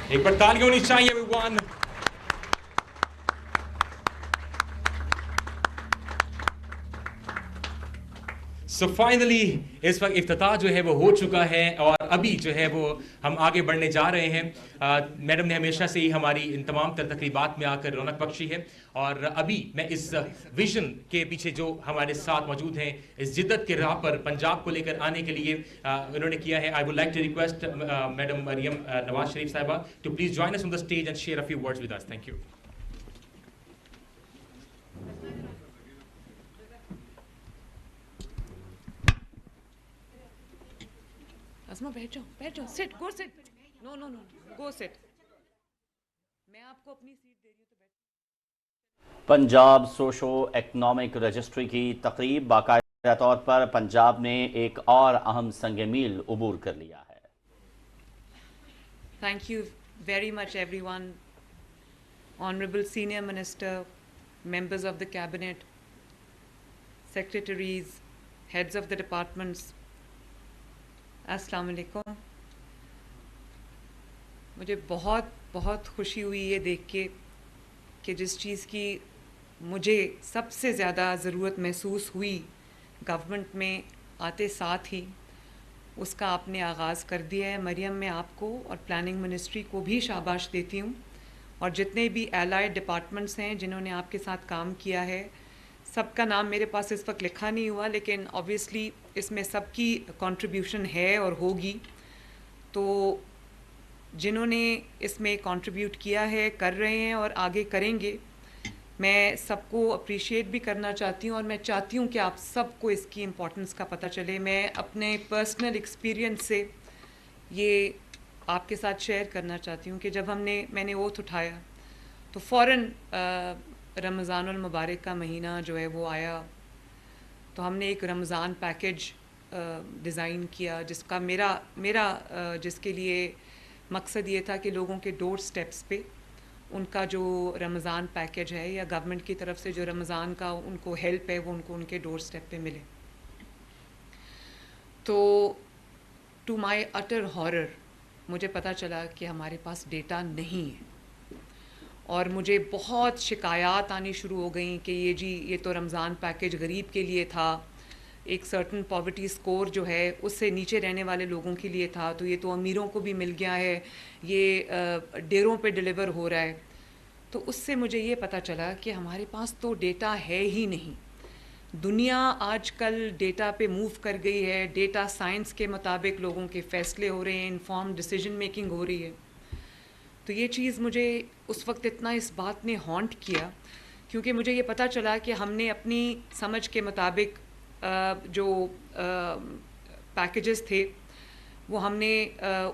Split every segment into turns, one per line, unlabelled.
ایک بار تالیاں ہونی چاہیے everyone. So finally اس وقت افتتاح جو ہے وہ ہو چکا ہے اور ابھی جو ہے وہ ہم آگے بڑھنے جا رہے ہیں. میڈم نے ہمیشہ سے ہی ہماری ان تمام تر تقریبات میں آ کر رونق بخشی ہے اور ابھی میں اس ویژن کے پیچھے جو ہمارے ساتھ موجود ہیں اس جدت کے راہ پر پنجاب کو لے کر آنے کے لیے انہوں نے کیا ہے. I would like to request madam Maryam Nawaz Sharif sahiba to please join us on the stage and share a few words with us. Thank you.
اسما بیٹھ جاؤ سٹ گو سٹ نو گو سٹ. میں آپ کو اپنی سیٹ دے رہی ہوں تو بیٹھ.
پنجاب سوشو اکنامک رجسٹری کی تقریب باقاعدہ طور پر پنجاب نے ایک اور اہم سنگ میل عبور کر لیا ہے.
Thank you very much every one. Honourable senior minister, members of the cabinet, secretaries, heads of the departments, السلام علیکم. مجھے بہت بہت خوشی ہوئی یہ دیکھ کے کہ جس چیز کی مجھے سب سے زیادہ ضرورت محسوس ہوئی گورنمنٹ میں آتے ساتھ ہی اس کا آپ نے آغاز کر دیا ہے. مریم, میں آپ کو اور پلاننگ منسٹری کو بھی شاباش دیتی ہوں اور جتنے بھی الائڈ ڈپارٹمنٹس ہیں جنہوں نے آپ کے ساتھ کام کیا ہے. سب کا نام میرے پاس اس وقت لکھا نہیں ہوا لیکن آبویسلی اس میں سب کی کنٹریبیوشن ہے اور ہوگی. تو جنہوں نے اس میں کنٹریبیوٹ کیا ہے, کر رہے ہیں اور آگے کریں گے, میں سب کو اپریشیٹ بھی کرنا چاہتی ہوں اور میں چاہتی ہوں کہ آپ سب کو اس کی امپورٹنس کا پتہ چلے. میں اپنے پرسنل ایکسپیرینس سے یہ آپ کے ساتھ شیئر کرنا چاہتی ہوں کہ جب میں نے اوتھ اٹھایا تو فوراً رمضان المبارک کا مہینہ جو ہے وہ آیا تو ہم نے ایک رمضان پیکیج ڈیزائن کیا جس کا میرا جس کے لیے مقصد یہ تھا کہ لوگوں کے ڈور سٹیپس پہ ان کا جو رمضان پیکیج ہے یا گورنمنٹ کی طرف سے جو رمضان کا ان کو ہیلپ ہے وہ ان کو ان کے ڈور سٹیپ پہ ملے. تو ٹو مائی اٹر ہارر مجھے پتہ چلا کہ ہمارے پاس ڈیٹا نہیں ہے اور مجھے بہت شکایات آنی شروع ہو گئیں کہ یہ تو رمضان پیکیج غریب کے لیے تھا, ایک سرٹن پاورٹی سکور جو ہے اس سے نیچے رہنے والے لوگوں کے لیے تھا, تو یہ تو امیروں کو بھی مل گیا ہے, یہ ڈیروں پہ ڈیلیور ہو رہا ہے. تو اس سے مجھے یہ پتہ چلا کہ ہمارے پاس تو ڈیٹا ہے ہی نہیں. دنیا آج کل ڈیٹا پہ موو کر گئی ہے, ڈیٹا سائنس کے مطابق لوگوں کے فیصلے ہو رہے ہیں, انفارم ڈیسیجن میکنگ ہو رہی ہے. تو یہ چیز مجھے اس وقت اتنا اس بات نے ہانٹ کیا کیونکہ مجھے یہ پتہ چلا کہ ہم نے اپنی سمجھ کے مطابق جو پیکیجز تھے وہ ہم نے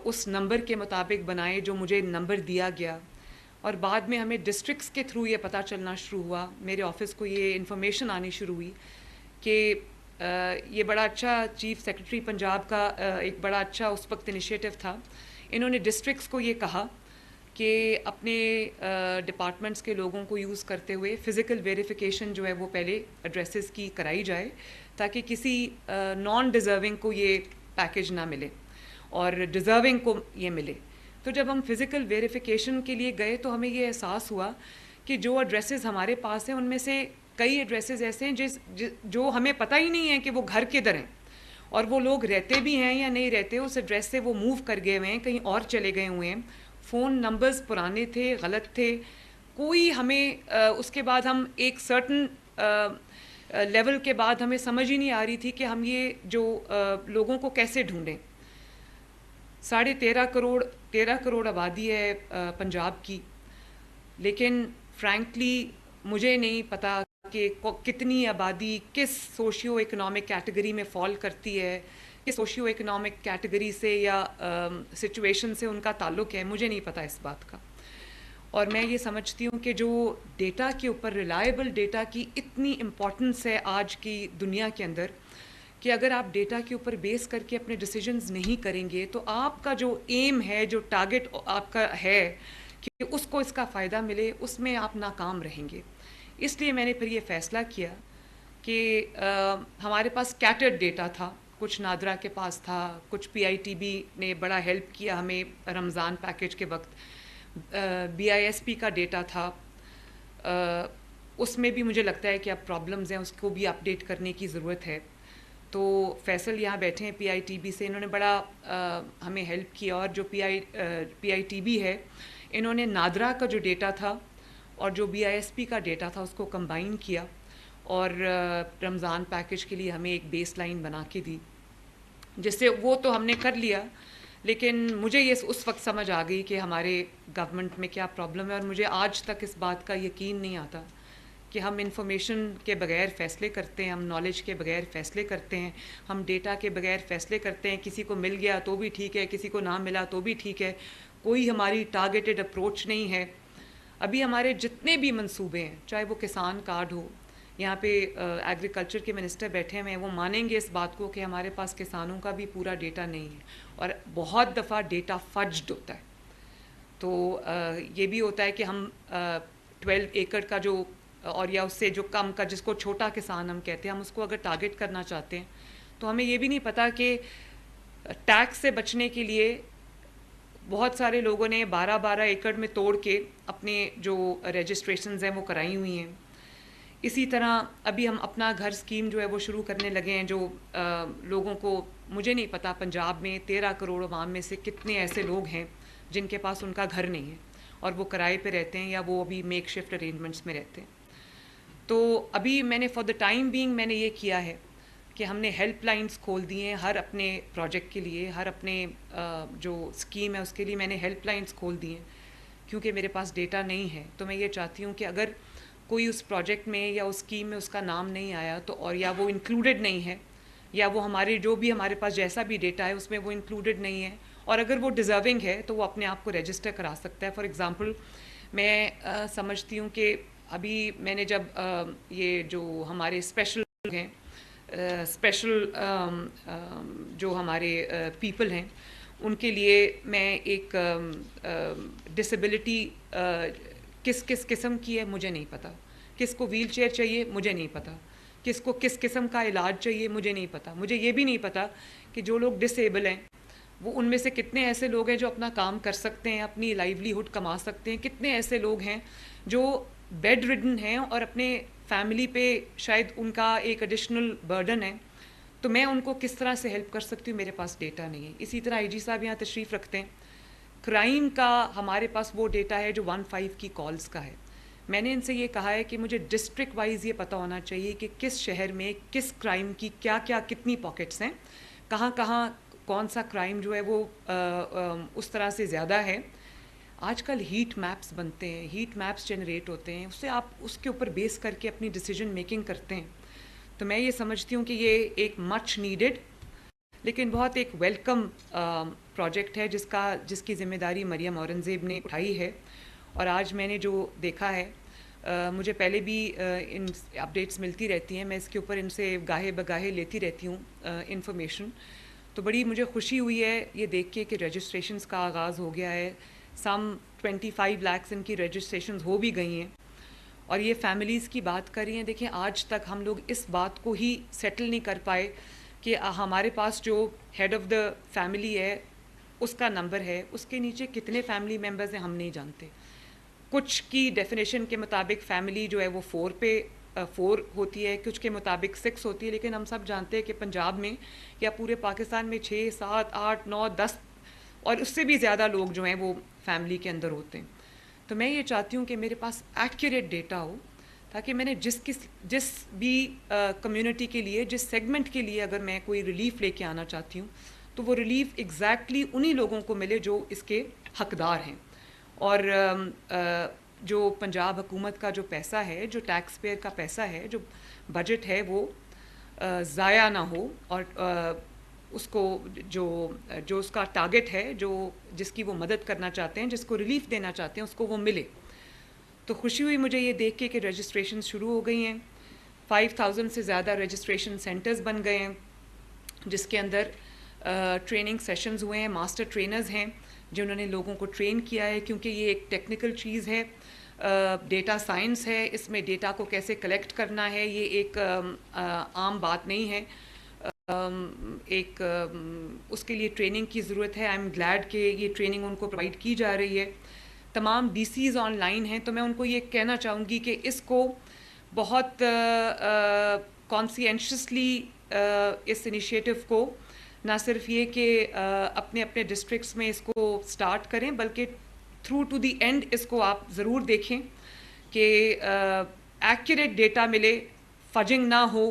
اس نمبر کے مطابق بنائے جو مجھے نمبر دیا گیا, اور بعد میں ہمیں ڈسٹرکٹس کے تھرو یہ پتہ چلنا شروع ہوا, میرے آفس کو یہ انفارمیشن آنی شروع ہوئی کہ یہ بڑا اچھا چیف سیکرٹری پنجاب کا ایک بڑا اچھا اس وقت انیشیٹو تھا. انہوں نے ڈسٹرکٹس کو یہ کہا کہ اپنے ڈپارٹمنٹس کے لوگوں کو یوز کرتے ہوئے فزیکل ویریفیکیشن جو ہے وہ پہلے ایڈریسز کی کرائی جائے تاکہ کسی نان ڈیزرونگ کو یہ پیکیج نہ ملے اور ڈیزرونگ کو یہ ملے. تو جب ہم فزیکل ویریفیکیشن کے لیے گئے تو ہمیں یہ احساس ہوا کہ جو ایڈریسز ہمارے پاس ہیں ان میں سے کئی ایڈریسز ایسے ہیں جو ہمیں پتہ ہی نہیں ہے کہ وہ گھر کدھر ہیں اور وہ لوگ رہتے بھی ہیں یا نہیں رہتے, اس ایڈریس سے وہ موو کر گئے ہوئے ہیں, کہیں اور چلے گئے ہوئے ہیں, فون نمبرز پرانے تھے, غلط تھے, کوئی ہمیں اس کے بعد ہم ایک سرٹن لیول کے بعد ہمیں سمجھ ہی نہیں آ رہی تھی کہ ہم یہ جو لوگوں کو کیسے ڈھونڈیں. 13.5 کروڑ آبادی ہے پنجاب کی, لیکن فرینکلی مجھے نہیں پتا کہ کتنی آبادی کس سوشیو اکنامک کیٹیگری میں فال کرتی ہے, کس سوشیو اکنامک کیٹیگری سے یا سچویشن سے ان کا تعلق ہے, مجھے نہیں پتا اس بات کا. اور میں یہ سمجھتی ہوں کہ جو ڈیٹا کے اوپر ریلائبل ڈیٹا کی اتنی امپورٹنس ہے آج کی دنیا کے اندر کہ اگر آپ ڈیٹا کے اوپر بیس کر کے اپنے ڈیسیجنز نہیں کریں گے تو آپ کا جو ایم ہے, جو ٹارگٹ آپ کا ہے کہ اس کو اس کا فائدہ ملے, اس میں آپ ناکام رہیں گے. اس لیے میں نے پھر یہ فیصلہ کیا کہ ہمارے پاس اسکیٹرڈ ڈیٹا تھا, کچھ نادرا کے پاس تھا, کچھ PITB نے بڑا ہیلپ کیا ہمیں رمضان پیکیج کے وقت, BISP کا ڈیٹا تھا، اس میں بھی مجھے لگتا ہے کہ اب پرابلمز ہیں، اس کو بھی اپڈیٹ کرنے کی ضرورت ہے. تو فیصل یہاں بیٹھے ہیں PITB سے، انہوں نے بڑا ہمیں ہیلپ کیا. اور جو PITB ہے انہوں نے نادرا کا جو ڈیٹا تھا اور جو BISP کا ڈیٹا تھا اس کو کمبائن کیا اور رمضان پیکج کے لیے ہمیں ایک بیس لائن بنا کے دی، جس سے وہ تو ہم نے کر لیا. لیکن مجھے یہ اس وقت سمجھ آ گئی کہ ہمارے گورنمنٹ میں کیا پرابلم ہے، اور مجھے آج تک اس بات کا یقین نہیں آتا کہ ہم انفارمیشن کے بغیر فیصلے کرتے ہیں، ہم نالج کے بغیر فیصلے کرتے ہیں، ہم ڈیٹا کے بغیر فیصلے کرتے ہیں. کسی کو مل گیا تو بھی ٹھیک ہے، کسی کو نہ ملا تو بھی ٹھیک ہے، کوئی ہماری ٹارگیٹڈ اپروچ نہیں ہے. ابھی ہمارے جتنے بھی منصوبے ہیں، چاہے وہ کسان کارڈ ہو، یہاں پہ ایگریکلچر کے منسٹر بیٹھے ہوئے ہیں، وہ مانیں گے اس بات کو کہ ہمارے پاس کسانوں کا بھی پورا ڈیٹا نہیں ہے، اور بہت دفعہ ڈیٹا فجڈ ہوتا ہے. تو یہ بھی ہوتا ہے کہ ہم 12 ایکڑ کا جو، اور یا اس سے جو کم کا، جس کو چھوٹا کسان ہم کہتے ہیں، ہم اس کو اگر ٹارگٹ کرنا چاہتے ہیں تو ہمیں یہ بھی نہیں پتہ کہ ٹیکس سے بچنے کے لیے بہت سارے لوگوں نے 12 ایکڑ میں توڑ کے اپنے جو رجسٹریشنز ہیں وہ کرائی ہوئی ہیں. اسی طرح ابھی ہم اپنا گھر اسکیم جو ہے وہ شروع کرنے لگے ہیں، جو لوگوں کو، مجھے نہیں پتا پنجاب میں 13 کروڑ عوام میں سے کتنے ایسے لوگ ہیں جن کے پاس ان کا گھر نہیں ہے اور وہ کرائے پہ رہتے ہیں یا وہ ابھی میک شفٹ ارینجمنٹس میں رہتے ہیں. تو ابھی میں نے فار دا ٹائم بینگ میں نے یہ کیا ہے کہ ہم نے ہیلپ لائنز کھول دی ہیں ہر اپنے پروجیکٹ کے لیے، ہر اپنے جو اسکیم ہے اس کے لیے میں نے ہیلپ لائنز کھول دی ہیں، کیونکہ میرے پاس ڈیٹا نہیں ہے. تو میں یہ چاہتی ہوں کہ اگر کوئی اس پروجیکٹ میں یا اس اسکیم میں اس کا نام نہیں آیا تو، اور یا وہ انکلوڈڈ نہیں ہے، یا وہ ہمارے جو بھی ہمارے پاس جیسا بھی ڈیٹا ہے اس میں وہ انکلوڈڈ نہیں ہے، اور اگر وہ ڈیزرونگ ہے تو وہ اپنے آپ کو رجسٹر کرا سکتا ہے. فار ایگزامپل میں سمجھتی ہوں کہ ابھی میں نے جب یہ جو ہمارے اسپیشل ہیں، اسپیشل جو ہمارے پیپل ہیں، ان کے لیے میں ایک ڈسیبلٹی کس قسم کی ہے مجھے نہیں پتہ، کس کو ویل چیئر چاہیے مجھے نہیں پتہ، کس کو کس قسم کا علاج چاہیے مجھے نہیں پتہ. مجھے یہ بھی نہیں پتہ کہ جو لوگ ڈسیبل ہیں وہ ان میں سے کتنے ایسے لوگ ہیں جو اپنا کام کر سکتے ہیں، اپنی لائیولیہڈ کما سکتے ہیں، کتنے ایسے لوگ ہیں جو بیڈ ریڈن ہیں اور اپنے فیملی پہ شاید ان کا ایک ایڈیشنل برڈن ہے. تو میں ان کو کس طرح سے ہیلپ کر سکتی ہوں، میرے پاس ڈیٹا نہیں ہے. اسی طرح IG صاحب یہاں تشریف رکھتے ہیں، کرائم کا ہمارے پاس وہ ڈیٹا ہے جو 15 کی کالز کا ہے. میں نے ان سے یہ کہا ہے کہ مجھے ڈسٹرکٹ وائز یہ پتہ ہونا چاہیے کہ کس شہر میں کس کرائم کی کیا کتنی پاکٹس ہیں، کہاں کون سا کرائم جو ہے وہ اس طرح سے زیادہ ہے. آج کل ہیٹ میپس بنتے ہیں، ہیٹ میپس جنریٹ ہوتے ہیں، اس سے آپ اس کے اوپر بیس کر کے اپنی ڈیسیجن میکنگ کرتے ہیں. تو میں یہ سمجھتی ہوں کہ یہ ایک مچ نیڈڈ لیکن بہت ایک ویلکم پروجیکٹ ہے جس کی ذمہ داری مریم اورنگزیب نے اٹھائی ہے. اور آج میں نے جو دیکھا ہے، مجھے پہلے بھی ان اپڈیٹس ملتی رہتی ہیں، میں اس کے اوپر ان سے گاہے بگاہے لیتی رہتی ہوں انفارمیشن. تو بڑی مجھے خوشی ہوئی ہے یہ دیکھ کے کہ رجسٹریشنز کا آغاز ہو گیا ہے. سم 25 لاکھ ان کی رجسٹریشنز ہو بھی گئی ہیں. اور یہ فیملیز کی بات کر رہی ہیں، دیکھیں آج تک ہم لوگ اس بات کو ہی سیٹل نہیں کر پائے کہ ہمارے پاس جو ہیڈ آف دا فیملی ہے اس کا نمبر ہے، اس کے نیچے کتنے فیملی ممبرز ہیں ہم نہیں جانتے. کچھ کی ڈیفینیشن کے مطابق فیملی جو ہے وہ 4 ہوتی ہے، کچھ کے مطابق 6 ہوتی ہے، لیکن ہم سب جانتے ہیں کہ پنجاب میں یا پورے پاکستان میں 6 7 8 9 10 اور اس سے بھی زیادہ لوگ جو ہیں وہ فیملی کے اندر ہوتے ہیں. تو میں یہ چاہتی ہوں کہ میرے پاس ایکوریٹ ڈیٹا ہو، تاکہ میں نے جس بھی کمیونٹی کے لیے، جس سیگمنٹ کے لیے اگر میں کوئی ریلیف لے کے آنا چاہتی ہوں تو وہ ریلیف ایگزیکٹلی انہی لوگوں کو ملے جو اس کے حقدار ہیں. اور جو پنجاب حکومت کا جو پیسہ ہے، جو ٹیکس پیئر کا پیسہ ہے، جو بجٹ ہے، وہ ضائع نہ ہو، اور اس کو جو اس کا ٹارگٹ ہے، جس کی وہ مدد کرنا چاہتے ہیں، جس کو ریلیف دینا چاہتے ہیں، اس کو وہ ملے. تو خوشی ہوئی مجھے یہ دیکھ کے کہ رجسٹریشن شروع ہو گئی ہیں. 5000 سے زیادہ رجسٹریشن سینٹرز بن گئے ہیں جس کے اندر ٹریننگ سیشنز ہوئے ہیں. ماسٹر ٹرینرز ہیں جنہوں نے لوگوں کو ٹرین کیا ہے، کیونکہ یہ ایک ٹیکنیکل چیز ہے، ڈیٹا سائنس ہے. اس میں ڈیٹا کو کیسے کلیکٹ کرنا ہے یہ ایک عام بات نہیں ہے. ایک اس کے لیے ٹریننگ کی ضرورت ہے. آئی ایم گلیڈ کہ یہ ٹریننگ ان کو پرووائڈ کی جا رہی ہے. تمام DCs آن لائن ہیں تو میں ان کو یہ کہنا چاہوں گی کہ اس کو بہت کانسینشیسلی اس انیشیٹو کو نہ صرف یہ کہ اپنے اپنے ڈسٹرکٹس میں اس کو سٹارٹ کریں بلکہ تھرو ٹو دی اینڈ اس کو آپ ضرور دیکھیں کہ ایکوریٹ ڈیٹا ملے، فجنگ نہ ہو،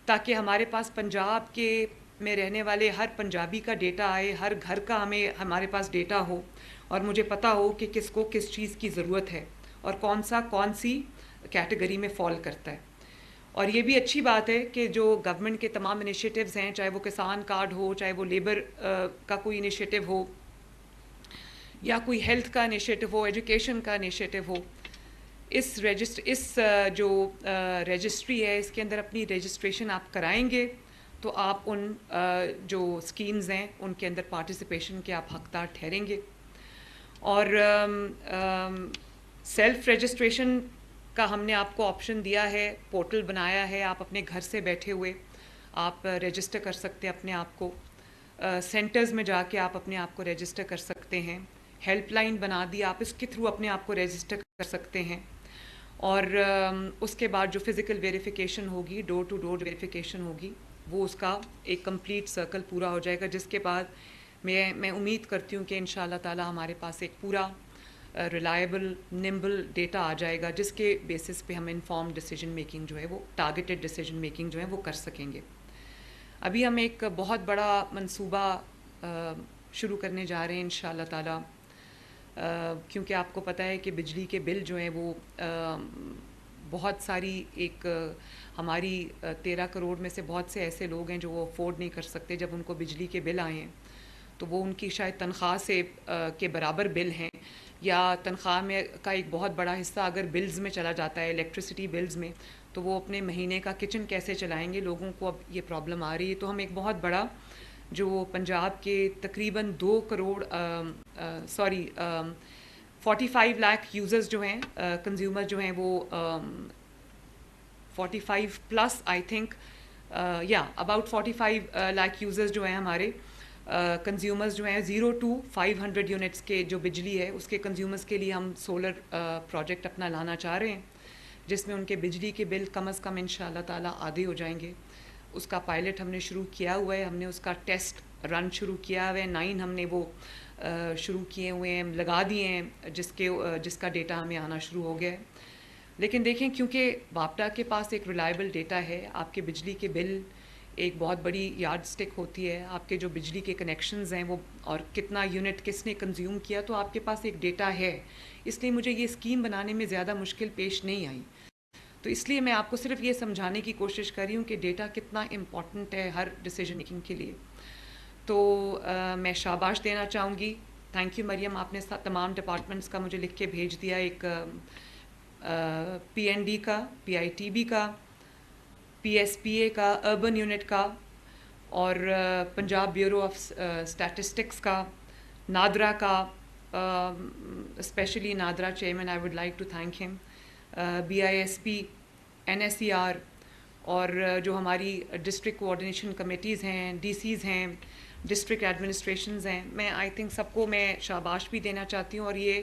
تاکہ ہمارے پاس پنجاب کے میں رہنے والے ہر پنجابی کا ڈیٹا آئے، ہر گھر کا ہمارے پاس ڈیٹا ہو اور مجھے پتہ ہو کہ کس کو کس چیز کی ضرورت ہے اور کون سی کیٹیگری میں فال کرتا ہے. اور یہ بھی اچھی بات ہے کہ جو گورنمنٹ کے تمام انیشیٹیوز ہیں، چاہے وہ کسان کارڈ ہو، چاہے وہ لیبر کا کوئی انیشیٹیو ہو یا کوئی ہیلتھ کا انیشیٹیو ہو، ایجوکیشن کا انیشیٹیو ہو، اس جو رجسٹری ہے اس کے اندر اپنی رجسٹریشن آپ کرائیں گے تو آپ ان جو اسکیمز ہیں ان کے اندر پارٹیسپیشن کے آپ حقدار ٹھہریں گے. اور سیلف رجسٹریشن کا ہم نے آپ کو آپشن دیا ہے، پورٹل بنایا ہے، آپ اپنے گھر سے بیٹھے ہوئے آپ رجسٹر کر سکتے ہیں اپنے آپ کو. سینٹرز میں جا کے آپ اپنے آپ کو رجسٹر کر سکتے ہیں. ہیلپ لائن بنا دی، آپ اس کے تھرو اپنے آپ کو رجسٹر کر سکتے ہیں. اور اس کے بعد جو فزیکل ویریفیکیشن ہوگی، ڈور ٹو ڈور ویریفیکیشن ہوگی، وہ اس کا ایک کمپلیٹ سرکل پورا ہو جائے گا، جس کے بعد میں امید کرتی ہوں کہ انشاءاللہ تعالی ہمارے پاس ایک پورا ریلائبل نمبل ڈیٹا آ جائے گا جس کے بیسس پہ ہم انفارم ڈیسیجن میکنگ جو ہے وہ ٹارگیٹڈ ڈیسیجن میکنگ جو ہے وہ کر سکیں گے. ابھی ہم ایک بہت بڑا منصوبہ شروع کرنے جا رہے ہیں انشاءاللہ تعالی، کیونکہ آپ کو پتہ ہے کہ بجلی کے بل جو ہیں وہ بہت ساری ایک ہماری 13 کروڑ میں سے بہت سے ایسے لوگ ہیں جو وہ افورڈ نہیں کر سکتے. جب ان کو بجلی کے بل آئے ہیں تو وہ ان کی شاید تنخواہ سے کے برابر بل ہیں، یا تنخواہ میں کا ایک بہت بڑا حصہ اگر بلز میں چلا جاتا ہے، الیکٹریسٹی بلز میں، تو وہ اپنے مہینے کا کچن کیسے چلائیں گے. لوگوں کو اب یہ پرابلم آ رہی ہے. تو ہم ایک بہت بڑا جو پنجاب کے تقریباً 2 کروڑ 45 لاکھ یوزرز جو ہیں، کنزیومر جو ہیں، وہ 45 plus I think about 45 lakh users جو ہیں ہمارے کنزیومرز جو ہیں 0 to 500 یونٹس کے جو بجلی ہے اس کے کنزیومرز کے لیے ہم سولر پروجیکٹ اپنا لانا چاہ رہے ہیں، جس میں ان کے بجلی کے بل کم از کم انشاءاللہ تعالیٰ آدھے ہو جائیں گے. اس کا پائلٹ ہم نے شروع کیا ہوا ہے، ہم نے اس کا ٹیسٹ رن شروع کیا ہوا ہے. 9 ہم نے وہ شروع کیے ہوئے ہیں، لگا دیے ہیں، جس کا ڈیٹا ہمیں آنا شروع ہو گیا ہے. لیکن دیکھیں، کیونکہ واپڈا کے پاس ایک ریلائبل ڈیٹا ہے، آپ کے بجلی کے بل ایک بہت بڑی یارڈ سٹک ہوتی ہے، آپ کے جو بجلی کے کنیکشنز ہیں وہ اور کتنا یونٹ کس نے کنزیوم کیا، تو آپ کے پاس ایک ڈیٹا ہے. اس لیے مجھے یہ اسکیم بنانے میں زیادہ مشکل پیش نہیں آئی. تو اس لیے میں آپ کو صرف یہ سمجھانے کی کوشش کر رہی ہوں کہ ڈیٹا کتنا امپورٹنٹ ہے ہر ڈیسیجن میکنگ کے لیے. تو میں شاباش دینا چاہوں گی. تھینک یو مریم، آپ نے تمام ڈپارٹمنٹس کا مجھے لکھ کے بھیج دیا، ایک PND کا، PITB کا، PSPA کا، اربن یونٹ کا، اور پنجاب بیورو آف اسٹیٹسٹکس کا، نادرا کا، specially NADRA chairman I would like to thank ہم، BISP، NSER، اور جو ہماری ڈسٹرکٹ کوآرڈینیشن کمیٹیز ہیں، DCs ہیں، ڈسٹرکٹ ایڈمنسٹریشنز ہیں. میں آئی تھنک سب کو میں شاباش بھی دینا چاہتی ہوں اور یہ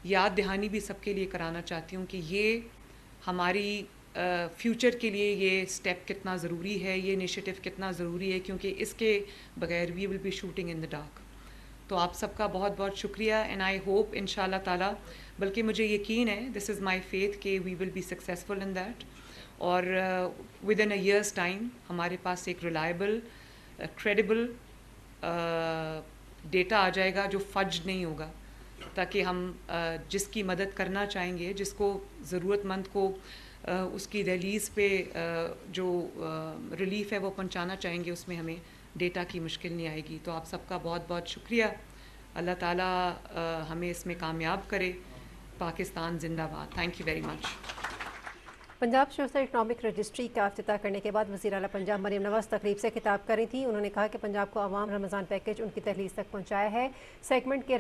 یاد دہانی بھی سب کے لیے کرانا چاہتی ہوں کہ یہ ہماری فیوچر کے لیے یہ اسٹیپ کتنا ضروری ہے، یہ انیشیٹو کتنا ضروری ہے، کیونکہ اس کے بغیر we will be shooting in the dark. تو آپ سب کا بہت بہت شکریہ، اینڈ آئی ہوپ ان شاء اللہ تعالیٰ، بلکہ مجھے یقین ہے، دس از مائی فیتھ، کہ we will be successful in that. اور within a year's time ہمارے پاس ایک ریلائبل، کریڈیبل ڈیٹا آ جائے گا جو فج نہیں ہوگا، تاکہ ہم جس کی مدد کرنا چاہیں گے، جس کو ضرورت مند کو اس کی ریلیز پہ جو ریلیف ہے وہ پہنچانا چاہیں گے، اس میں ہمیں ڈیٹا کی مشکل نہیں آئے گی. تو آپ سب کا بہت بہت شکریہ. اللہ تعالیٰ ہمیں اس میں کامیاب کرے. پاکستان زندہ باد. Thank you very much.
Punjab social economic registry کا افتتاح کرنے کے بعد وزیر اعلیٰ پنجاب مریم نواز تقریب سے خطاب کر رہی تھیں. انہوں نے کہا کہ پنجاب کو عوام رمضان پیکیج ان کی دہلیز تک پہنچایا ہے. سیگمنٹ کے